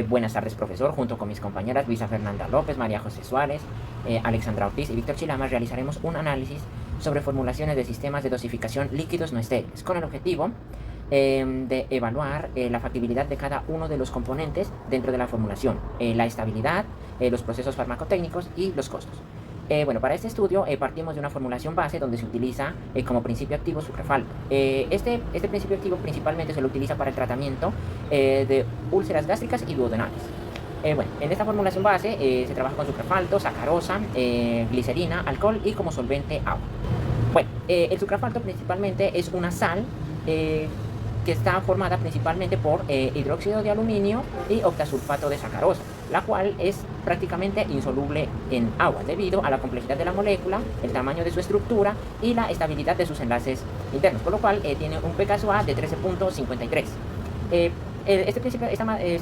Buenas tardes, profesor. Junto con mis compañeras Luisa Fernanda López, María José Suárez, Alexandra Ortiz y Víctor Chilama realizaremos un análisis sobre formulaciones de sistemas de dosificación líquidos no estériles, con el objetivo de evaluar la factibilidad de cada uno de los componentes dentro de la formulación, la estabilidad, los procesos farmacotécnicos y los costos. Bueno, para este estudio partimos de una formulación base donde se utiliza como principio activo sucralfato. Este principio activo principalmente se lo utiliza para el tratamiento de úlceras gástricas y duodenales. Bueno, en esta formulación base se trabaja con sucralfato, sacarosa, glicerina, alcohol y como solvente agua. Bueno, el sucralfato principalmente es una sal que está formada principalmente por hidróxido de aluminio y octasulfato de sacarosa, la cual es prácticamente insoluble en agua debido a la complejidad de la molécula, el tamaño de su estructura y la estabilidad de sus enlaces internos, por lo cual tiene un pKa de 13.53. Este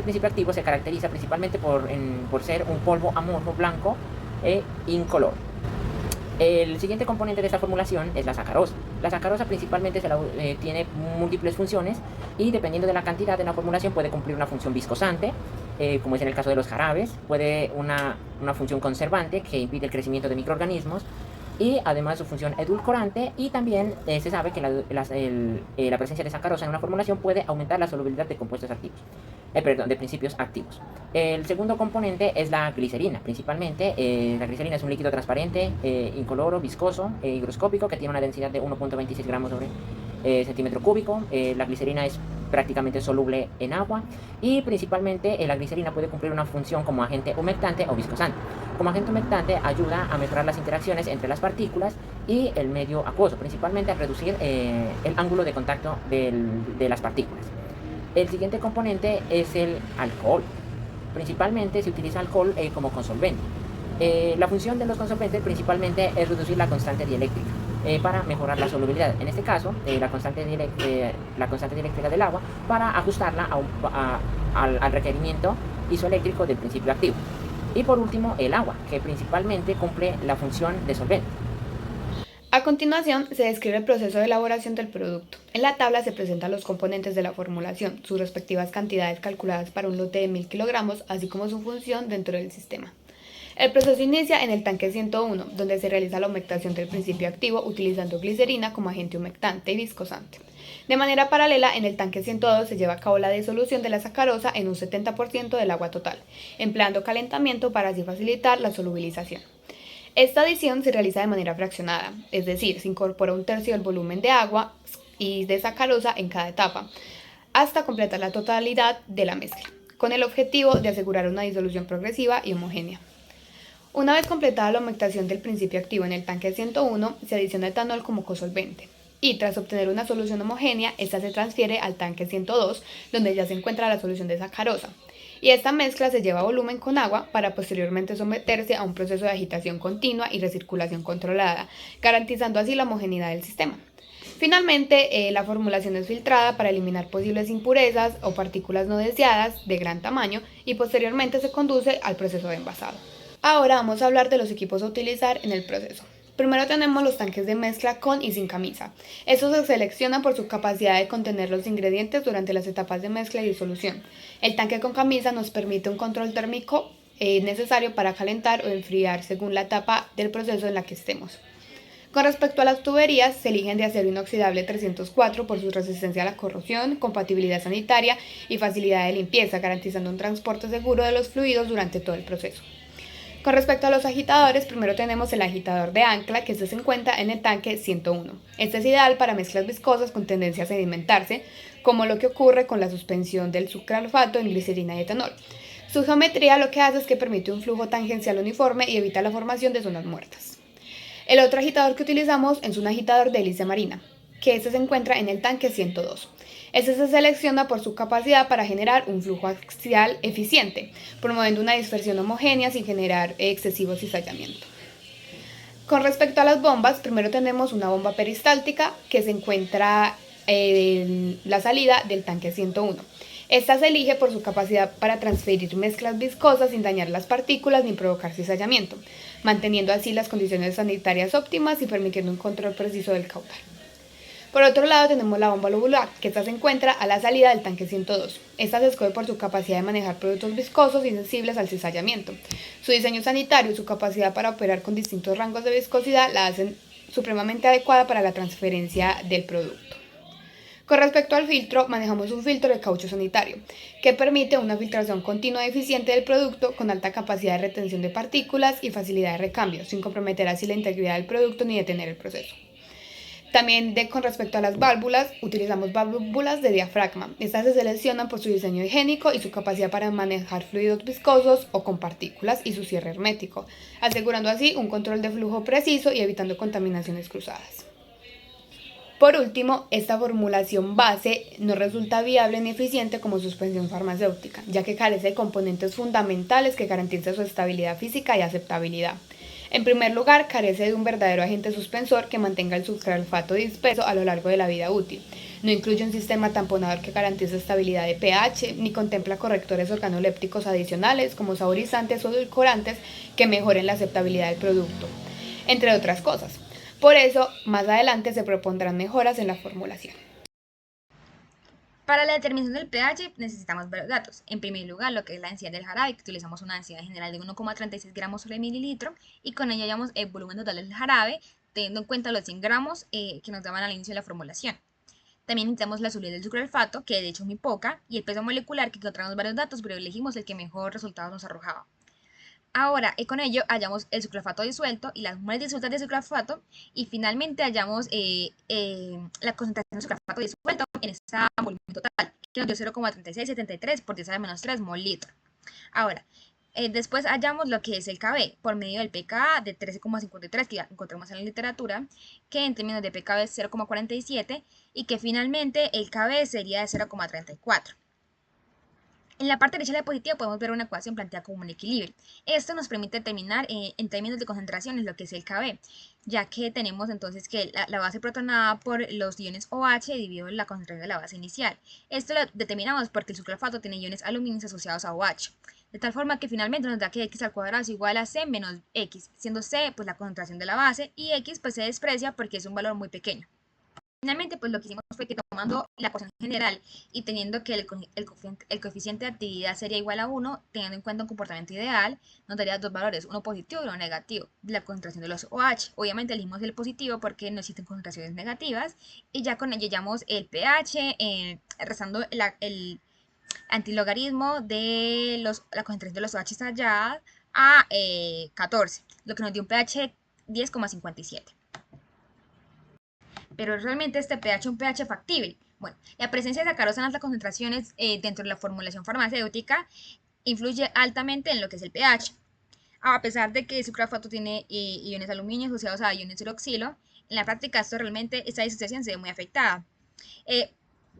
principio activo se caracteriza principalmente por ser un polvo amorfo blanco e incoloro. El siguiente componente de esta formulación es la sacarosa. La sacarosa principalmente tiene múltiples funciones y dependiendo de la cantidad de la formulación puede cumplir una función viscosante, como es en el caso de los jarabes, puede una función conservante que impide el crecimiento de microorganismos y además su función edulcorante, y también se sabe que la presencia de sacarosa en una formulación puede aumentar la solubilidad de compuestos activos, de principios activos. El segundo componente es la glicerina. Principalmente la glicerina es un líquido transparente, incoloro, viscoso, higroscópico, que tiene una densidad de 1.26 gramos sobre centímetro cúbico. La glicerina es prácticamente soluble en agua y principalmente la glicerina puede cumplir una función como agente humectante o viscosante. Como agente humectante ayuda a mejorar las interacciones entre las partículas y el medio acuoso, principalmente a reducir el ángulo de contacto de las partículas. El siguiente componente es el alcohol. Principalmente se utiliza alcohol como consolvente. La función de los consolventes principalmente es reducir la constante dieléctrica para mejorar la solubilidad. En este caso, la constante dieléctrica del agua para ajustarla al requerimiento isoeléctrico del principio activo. Y por último, el agua, que principalmente cumple la función de solvente. A continuación, se describe el proceso de elaboración del producto. En la tabla se presentan los componentes de la formulación, sus respectivas cantidades calculadas para un lote de 1000 kilogramos, así como su función dentro del sistema. El proceso inicia en el tanque 101, donde se realiza la humectación del principio activo utilizando glicerina como agente humectante y viscosante. De manera paralela, en el tanque 102 se lleva a cabo la disolución de la sacarosa en un 70% del agua total, empleando calentamiento para así facilitar la solubilización. Esta adición se realiza de manera fraccionada, es decir, se incorpora un tercio del volumen de agua y de sacarosa en cada etapa, hasta completar la totalidad de la mezcla, con el objetivo de asegurar una disolución progresiva y homogénea. Una vez completada la humectación del principio activo en el tanque 101, se adiciona etanol como cosolvente, y tras obtener una solución homogénea, esta se transfiere al tanque 102, donde ya se encuentra la solución de sacarosa. Y esta mezcla se lleva a volumen con agua para posteriormente someterse a un proceso de agitación continua y recirculación controlada, garantizando así la homogeneidad del sistema. Finalmente, la formulación es filtrada para eliminar posibles impurezas o partículas no deseadas de gran tamaño y posteriormente se conduce al proceso de envasado. Ahora vamos a hablar de los equipos a utilizar en el proceso. Primero tenemos los tanques de mezcla con y sin camisa. Estos se seleccionan por su capacidad de contener los ingredientes durante las etapas de mezcla y disolución. El tanque con camisa nos permite un control térmico necesario para calentar o enfriar según la etapa del proceso en la que estemos. Con respecto a las tuberías, se eligen de acero inoxidable 304 por su resistencia a la corrosión, compatibilidad sanitaria y facilidad de limpieza, garantizando un transporte seguro de los fluidos durante todo el proceso. Con respecto a los agitadores, primero tenemos el agitador de ancla, que se encuentra en el tanque 101. Este es ideal para mezclas viscosas con tendencia a sedimentarse, como lo que ocurre con la suspensión del sucralfato en glicerina y etanol. Su geometría lo que hace es que permite un flujo tangencial uniforme y evita la formación de zonas muertas. El otro agitador que utilizamos es un agitador de hélice marina, que se encuentra en el tanque 102. Este se selecciona por su capacidad para generar un flujo axial eficiente, promoviendo una dispersión homogénea sin generar excesivo cizallamiento. Con respecto a las bombas, primero tenemos una bomba peristáltica que se encuentra en la salida del tanque 101. Esta se elige por su capacidad para transferir mezclas viscosas sin dañar las partículas ni provocar cizallamiento, manteniendo así las condiciones sanitarias óptimas y permitiendo un control preciso del caudal. Por otro lado tenemos la bomba lobular, que esta se encuentra a la salida del tanque 102. Esta se escoge por su capacidad de manejar productos viscosos y sensibles al cizallamiento. Su diseño sanitario y su capacidad para operar con distintos rangos de viscosidad la hacen supremamente adecuada para la transferencia del producto. Con respecto al filtro, manejamos un filtro de caucho sanitario, que permite una filtración continua y eficiente del producto con alta capacidad de retención de partículas y facilidad de recambio, sin comprometer así la integridad del producto ni detener el proceso. También con respecto a las válvulas, utilizamos válvulas de diafragma. Estas se seleccionan por su diseño higiénico y su capacidad para manejar fluidos viscosos o con partículas y su cierre hermético, asegurando así un control de flujo preciso y evitando contaminaciones cruzadas. Por último, esta formulación base no resulta viable ni eficiente como suspensión farmacéutica, ya que carece de componentes fundamentales que garanticen su estabilidad física y aceptabilidad. En primer lugar, carece de un verdadero agente suspensor que mantenga el sucralfato disperso a lo largo de la vida útil. No incluye un sistema tamponador que garantice estabilidad de pH, ni contempla correctores organolépticos adicionales como saborizantes o edulcorantes que mejoren la aceptabilidad del producto, entre otras cosas. Por eso, más adelante se propondrán mejoras en la formulación. Para la determinación del pH necesitamos varios datos. En primer lugar, lo que es la densidad del jarabe, que utilizamos una densidad general de 1,36 gramos sobre mililitro, y con ello hallamos el volumen total del jarabe, teniendo en cuenta los 100 gramos que nos daban al inicio de la formulación. También necesitamos la solubilidad del sucralfato, que de hecho es muy poca, y el peso molecular, que encontramos varios datos, pero elegimos el que mejor resultados nos arrojaba. Ahora, con ello hallamos el sucralfato disuelto y las moles disueltas de sucralfato, y finalmente hallamos la concentración de sucralfato disuelto en este volumen total, que nos dio 0,3673 por 10 a la menos 3 mol litro. Ahora, después hallamos lo que es el Kb por medio del pKa de 13,53 que ya encontramos en la literatura, que en términos de pKb es 0,47 y que finalmente el Kb sería de 0,34. En la parte derecha de la diapositiva podemos ver una ecuación planteada como un equilibrio. Esto nos permite determinar en términos de concentraciones lo que es el Kb, ya que tenemos entonces que la base protonada por los iones OH dividido en la concentración de la base inicial. Esto lo determinamos porque el sucralfato tiene iones aluminios asociados a OH, de tal forma que finalmente nos da que x al cuadrado es igual a c menos x, siendo c pues la concentración de la base y x pues se desprecia porque es un valor muy pequeño. Finalmente, pues lo que hicimos fue que tomando la ecuación general y teniendo que el coeficiente de actividad sería igual a 1, teniendo en cuenta un comportamiento ideal, nos daría dos valores, uno positivo y uno negativo, de la concentración de los OH. Obviamente elegimos el positivo porque no existen concentraciones negativas, y ya con ello hallamos el pH, restando el antilogarismo de la concentración de los OH hallada a 14, lo que nos dio un pH 10,57. Pero realmente este pH es un pH factible. Bueno, la presencia de sacarosa en altas concentraciones dentro de la formulación farmacéutica influye altamente en lo que es el pH. A pesar de que el sucralfato tiene iones aluminio asociados a iones hidroxilo, en la práctica esta disociación se ve muy afectada.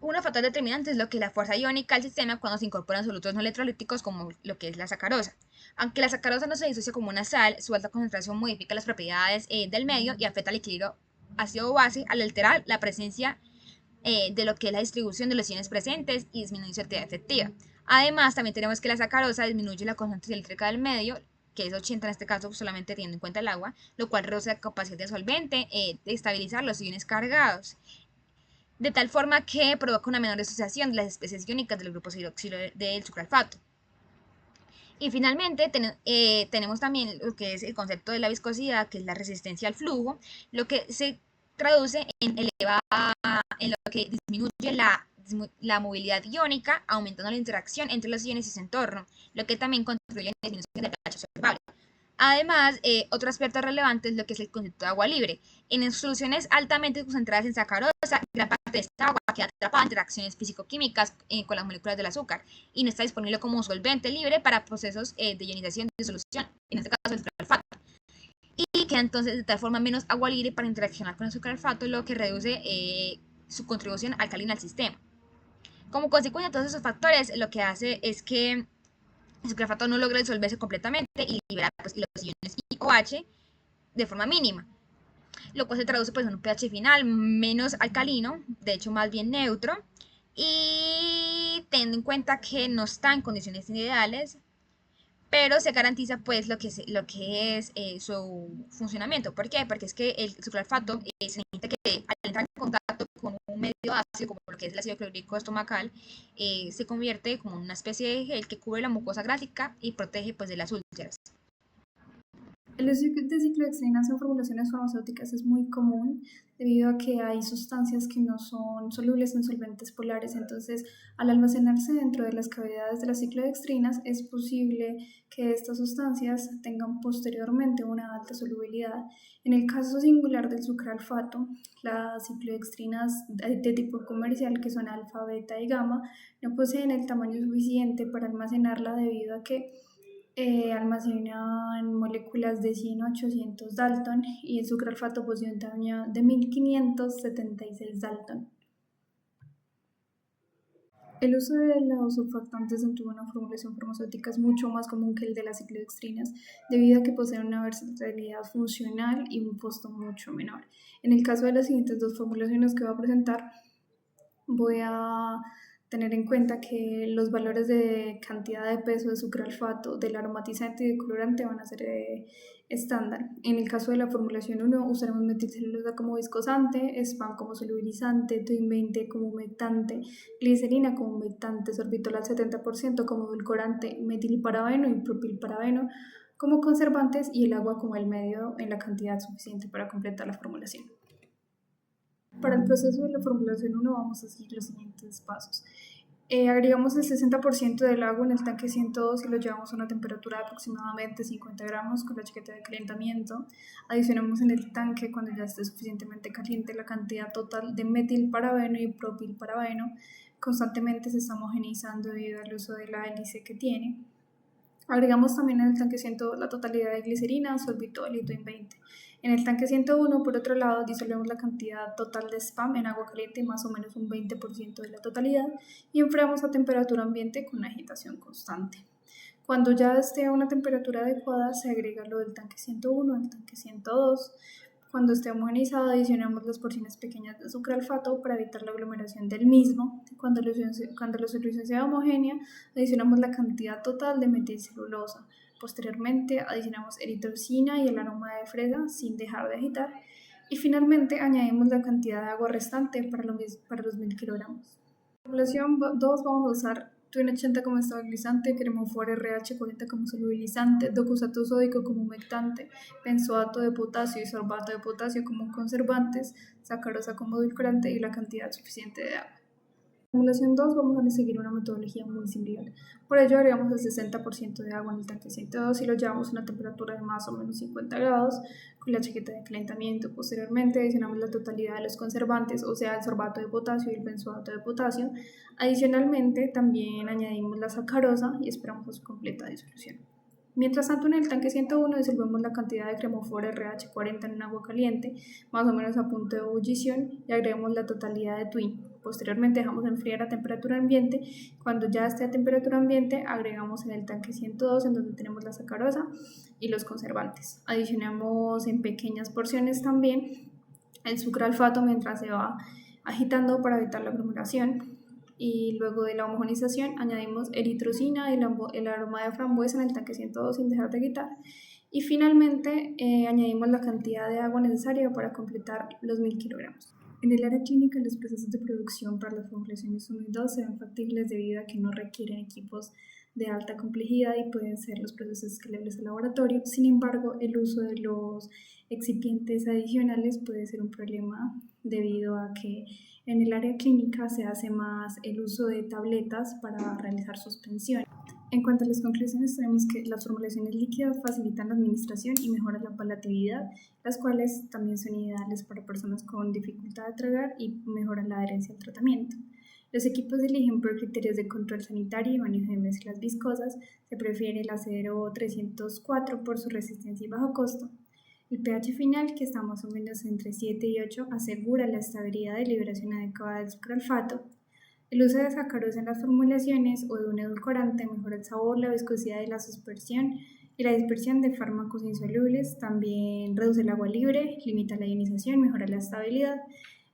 Un factor determinante es lo que es la fuerza iónica al sistema cuando se incorporan solutos no electrolíticos como lo que es la sacarosa. Aunque la sacarosa no se disocia como una sal, su alta concentración modifica las propiedades del medio y afecta el equilibrio ácido-base al alterar la presencia de lo que es la distribución de los iones presentes y disminuye su actividad efectiva. Además, también tenemos que la sacarosa disminuye la concentración eléctrica del medio, que es 80 en este caso, solamente teniendo en cuenta el agua, lo cual reduce la capacidad de solvente de estabilizar los iones cargados, de tal forma que provoca una menor disociación de las especies iónicas del grupo hidroxilo del sucralfato. Y finalmente tenemos también lo que es el concepto de la viscosidad, que es la resistencia al flujo, lo que se traduce en lo que disminuye la movilidad iónica, aumentando la interacción entre los iones y su entorno, lo que también contribuye a la disminución del pH observable. Además, otro aspecto relevante es lo que es el concepto de agua libre. En soluciones altamente concentradas en sacarosa, gran parte de esta agua queda atrapada en interacciones físico-químicas con las moléculas del azúcar y no está disponible como solvente libre para procesos de ionización de solución, en este caso el sucralfato. Y queda entonces de tal forma menos agua libre para interaccionar con el sucralfato, lo que reduce su contribución alcalina al sistema. Como consecuencia de todos esos factores, lo que hace es que el sucralfato no logra disolverse completamente y libera pues, los iones OH de forma mínima, lo cual se traduce pues, en un pH final menos alcalino, de hecho más bien neutro, y teniendo en cuenta que no está en condiciones ideales, pero se garantiza pues lo que es su funcionamiento. ¿Por qué? Porque es que el sucralfato se necesita que al entrar en contacto con medio ácido, como lo que es el ácido clorhídrico estomacal, se convierte como en una especie de gel que cubre la mucosa gástrica y protege pues de las úlceras. El uso de ciclohexadinas en formulaciones farmacéuticas es muy común debido a que hay sustancias que no son solubles en solventes polares, entonces al almacenarse dentro de las cavidades de las ciclohexadinas es posible que estas sustancias tengan posteriormente una alta solubilidad. En el caso singular del sucralfato, las ciclohexadinas de tipo comercial, que son alfa, beta y gamma, no poseen el tamaño suficiente para almacenarla debido a que almacenan moléculas de 100 a 800 Dalton y el sucralfato posee un tamaño de 1576 Dalton. El uso de los surfactantes dentro de una formulación farmacéutica es mucho más común que el de las ciclohexadinas debido a que poseen una versatilidad funcional y un costo mucho menor. En el caso de las siguientes dos formulaciones que voy a presentar, voy a tener en cuenta que los valores de cantidad de peso de sucralfato, del aromatizante y del colorante van a ser estándar. En el caso de la formulación 1 usaremos metilcelulosa como viscosante, SPAM como solubilizante, TUIN 20 como humectante, glicerina como humectante, sorbitol al 70% como edulcorante, metilparabeno y propilparabeno como conservantes y el agua como el medio en la cantidad suficiente para completar la formulación. Para el proceso de la formulación 1 vamos a seguir los siguientes pasos. Agregamos el 60% del agua en el tanque 102 y lo llevamos a una temperatura de aproximadamente 50 gramos con la chaqueta de calentamiento. Adicionamos en el tanque, cuando ya esté suficientemente caliente, la cantidad total de metilparabeno y propilparabeno. Constantemente se está homogeneizando debido al uso de la hélice que tiene. Agregamos también en el tanque 102 la totalidad de glicerina, sorbitol y TUIN 20. En el tanque 101, por otro lado, disolvemos la cantidad total de SPAM en agua caliente, más o menos un 20% de la totalidad, y enfriamos a temperatura ambiente con agitación constante. Cuando ya esté a una temperatura adecuada, se agrega lo del tanque 101 al tanque 102. Cuando esté homogeneizado, adicionamos las porciones pequeñas de sucralfato para evitar la aglomeración del mismo. Cuando la solución sea homogénea, adicionamos la cantidad total de metilcelulosa. Posteriormente, adicionamos eritrocina y el aroma de fresa sin dejar de agitar. Y finalmente, añadimos la cantidad de agua restante para los 1000 kilogramos. En formulación 2 vamos a usar TUIN 80 como estabilizante, cremofor RH40 como solubilizante, docusato sódico como humectante, benzoato de potasio y sorbato de potasio como conservantes, sacarosa como edulcorante y la cantidad suficiente de agua. En formulación 2 vamos a seguir una metodología muy similar. Por ello agregamos el 60% de agua en el tanque 102 y lo llevamos a una temperatura de más o menos 50 grados con la chaqueta de calentamiento. Posteriormente adicionamos la totalidad de los conservantes, o sea el sorbato de potasio y el benzoato de potasio. Adicionalmente también añadimos la sacarosa y esperamos a su completa disolución. Mientras tanto, en el tanque 101 disolvemos la cantidad de cremofor RH40 en agua caliente, más o menos a punto de ebullición, y agregamos la totalidad de TUIN. Posteriormente dejamos enfriar a temperatura ambiente. Cuando ya esté a temperatura ambiente, agregamos en el tanque 102, en donde tenemos la sacarosa y los conservantes. Adicionamos en pequeñas porciones también el sucralfato mientras se va agitando para evitar la aglomeración. Y luego de la homogenización añadimos eritrocina y el aroma de frambuesa en el tanque 102 sin dejar de agitar. Y finalmente añadimos la cantidad de agua necesaria para completar los 1000 kilogramos. En el área clínica, los procesos de producción para las formulaciones 1 y 2 se ven factibles debido a que no requieren equipos de alta complejidad y pueden ser los procesos escalables al laboratorio. Sin embargo, el uso de los excipientes adicionales puede ser un problema debido a que en el área clínica se hace más el uso de tabletas para realizar suspensión. En cuanto a las conclusiones, tenemos que las formulaciones líquidas facilitan la administración y mejoran la palatabilidad, las cuales también son ideales para personas con dificultad de tragar y mejoran la adherencia al tratamiento. Los equipos se eligen por criterios de control sanitario y manejo de mezclas viscosas. Se prefiere el acero 304 por su resistencia y bajo costo. El pH final, que está más o menos entre 7 y 8, asegura la estabilidad de liberación adecuada del sucralfato. El uso de sacarosa en las formulaciones o de un edulcorante mejora el sabor, la viscosidad y la dispersión de fármacos insolubles. También reduce el agua libre, limita la ionización, mejora la estabilidad.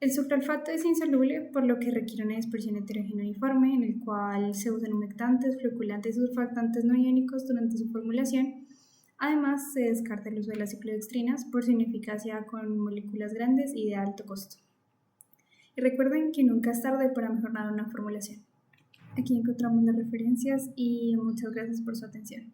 El sucralfato es insoluble, por lo que requiere una dispersión heterogénea uniforme, en el cual se usan humectantes, floculantes y surfactantes no iónicos durante su formulación. Además, se descarta el uso de las ciclohexadinas por su ineficacia con moléculas grandes y de alto costo. Y recuerden que nunca es tarde para mejorar una formulación. Aquí encontramos las referencias y muchas gracias por su atención.